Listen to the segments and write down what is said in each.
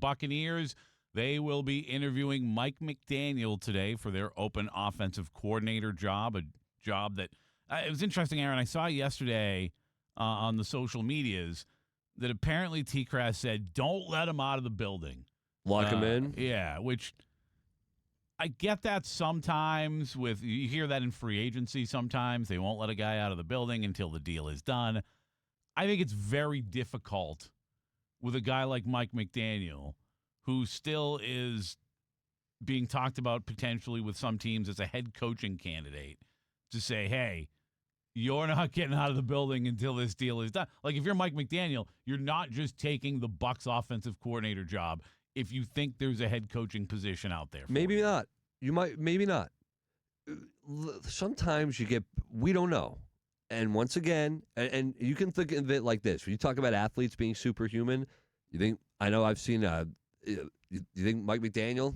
Buccaneers, they will be interviewing Mike McDaniel today for their open offensive coordinator job, a job that it was interesting, Aaron. I saw yesterday on the social medias that apparently T-Crass said, don't let him out of the building. Lock him in? Yeah, which I get that sometimes you hear that in free agency sometimes. They won't let a guy out of the building until the deal is done. I think it's very difficult with a guy like Mike McDaniel, who still is being talked about potentially with some teams as a head coaching candidate, to say, hey, you're not getting out of the building until this deal is done. Like, if you're Mike McDaniel, you're not just taking the Bucs offensive coordinator job if you think there's a head coaching position out there. Maybe not. You might, maybe not. Sometimes we don't know. And once again, and you can think of it like this. When you talk about athletes being superhuman, I've seen, you think Mike McDaniel,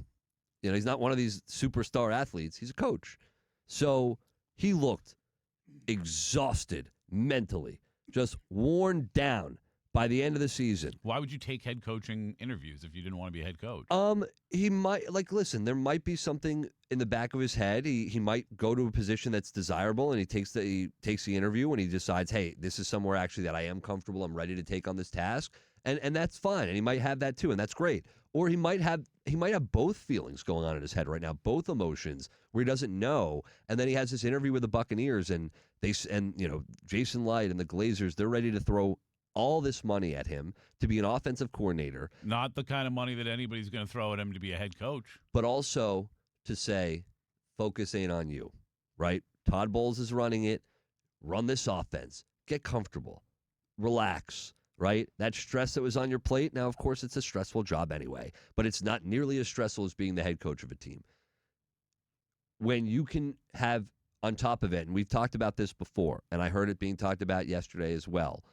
he's not one of these superstar athletes. He's a coach. So he looked exhausted mentally, just worn down by the end of the season. Why would you take head coaching interviews if you didn't want to be a head coach? He might, listen, there might be something in the back of his head. He might go to a position that's desirable, and he takes the interview, and he decides, hey, this is somewhere actually that I am comfortable. I'm ready to take on this task, and that's fine. And he might have that too, and that's great. Or he might have both feelings going on in his head right now, both emotions, where he doesn't know. And then he has this interview with the Buccaneers, and Jason Light and the Glazers, they're ready to throw all this money at him to be an offensive coordinator. Not the kind of money that anybody's going to throw at him to be a head coach. But also to say, focus ain't on you, right? Todd Bowles is running it. Run this offense. Get comfortable. Relax, right? That stress that was on your plate, now, of course, it's a stressful job anyway, but it's not nearly as stressful as being the head coach of a team. When you can have, on top of it, and we've talked about this before, and I heard it being talked about yesterday as well,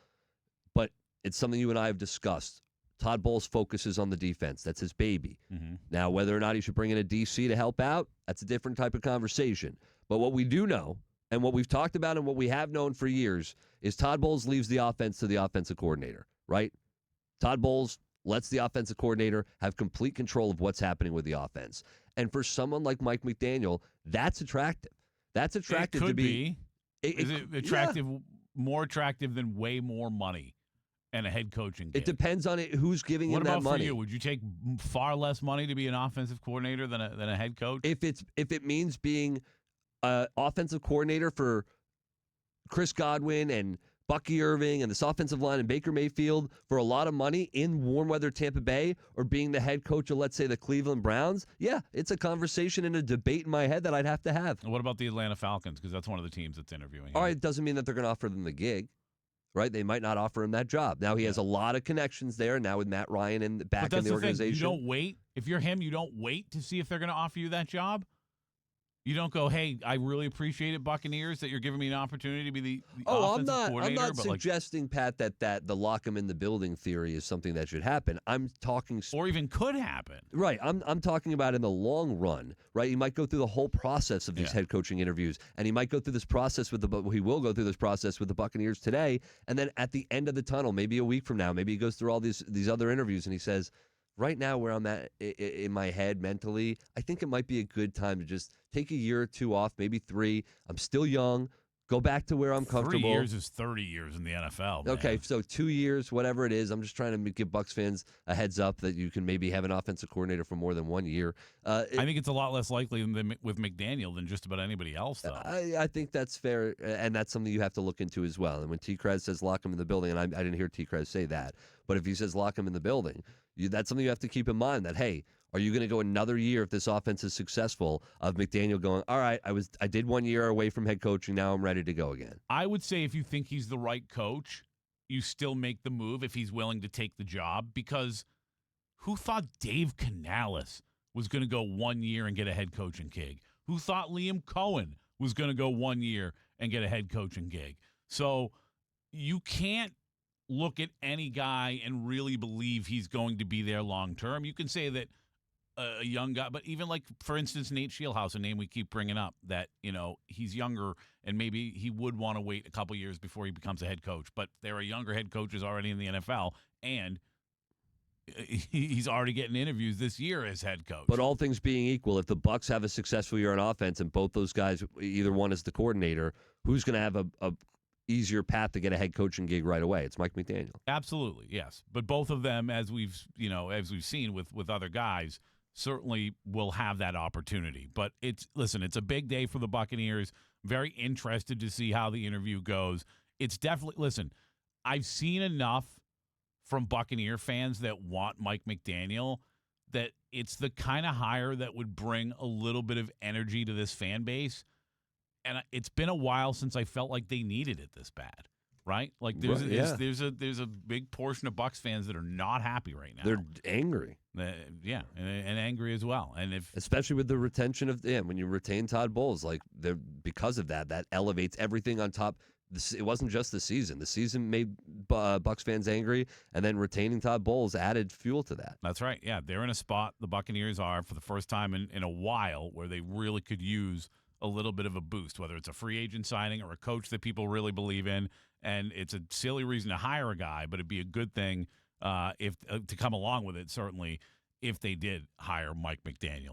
but it's something you and I have discussed. Todd Bowles focuses on the defense. That's his baby. Mm-hmm. Now, whether or not he should bring in a DC to help out, that's a different type of conversation. But what we do know, and what we've talked about and what we have known for years, is Todd Bowles leaves the offense to the offensive coordinator, right? Todd Bowles lets the offensive coordinator have complete control of what's happening with the offense. And for someone like Mike McDaniel, that's attractive. That's attractive to be. Is it attractive, more attractive than way more money? And a head coaching gig. It depends on who's giving him that money. What about for you? Would you take far less money to be an offensive coordinator than a head coach? If it means being an offensive coordinator for Chris Godwin and Bucky Irving and this offensive line and Baker Mayfield for a lot of money in warm weather Tampa Bay, or being the head coach of, let's say, the Cleveland Browns, yeah, it's a conversation and a debate in my head that I'd have to have. And what about the Atlanta Falcons? Because that's one of the teams that's interviewing. All right, it doesn't mean that they're going to offer them the gig. Right, they might not offer him that job. Now he has a lot of connections there. Now with Matt Ryan in the organization, you don't wait. If you're him, you don't wait to see if they're going to offer you that job. You don't go, hey, I really appreciate it, Buccaneers, that you're giving me an opportunity to be the offensive coordinator. I'm not suggesting, Pat, that the lock him in the building theory is something that should happen. I'm talking, or even could happen. Right. I'm talking about in the long run. Right. He might go through the whole process of these head coaching interviews, and he might go through this process he will go through this process with the Buccaneers today, and then at the end of the tunnel, maybe a week from now, maybe he goes through all these other interviews, and he says, right now, where I'm at in my head mentally, I think it might be a good time to just take a year or two off, maybe 3. I'm still young. Go back to where I'm comfortable. 3 years is 30 years in the NFL. Man. Okay, so 2 years, whatever it is. I'm just trying to give Bucs fans a heads up that you can maybe have an offensive coordinator for more than 1 year. I think it's a lot less likely with McDaniel than just about anybody else, though. I think that's fair, and that's something you have to look into as well. And when T-Krez says lock him in the building, and I didn't hear T-Krez say that, but if he says lock him in the building, that's something you have to keep in mind that, hey, are you going to go another year if this offense is successful of McDaniel going, all right, I did 1 year away from head coaching, now I'm ready to go again? I would say if you think he's the right coach, you still make the move if he's willing to take the job, because who thought Dave Canales was going to go 1 year and get a head coaching gig? Who thought Liam Cohen was going to go 1 year and get a head coaching gig? So you can't look at any guy and really believe he's going to be there long term. You can say that a young guy, but even like, for instance, Nate Scheelhaus, a name we keep bringing up, that, he's younger and maybe he would want to wait a couple years before he becomes a head coach. But there are younger head coaches already in the NFL, and he's already getting interviews this year as head coach. But all things being equal, if the Bucs have a successful year on offense and both those guys, either one is the coordinator, who's going to have a easier path to get a head coaching gig right away? It's Mike McDaniel. Absolutely, yes. But both of them, as we've seen with other guys, certainly will have that opportunity. But it's a big day for the Buccaneers. Very interested to see how the interview goes. It's definitely I've seen enough from Buccaneer fans that want Mike McDaniel that it's the kind of hire that would bring a little bit of energy to this fan base. And it's been a while since I felt like they needed it this bad, right? Like there's a big portion of Bucs fans that are not happy right now. They're angry. And angry as well. And especially with the retention of when you retain Todd Bowles, because of that elevates everything on top. It wasn't just the season. The season made Bucs fans angry, and then retaining Todd Bowles added fuel to that. That's right. Yeah, they're in a spot, the Buccaneers are, for the first time in a while, where they really could use a little bit of a boost, whether it's a free agent signing or a coach that people really believe in. And it's a silly reason to hire a guy, but it'd be a good thing if to come along with it, certainly, if they did hire Mike McDaniel.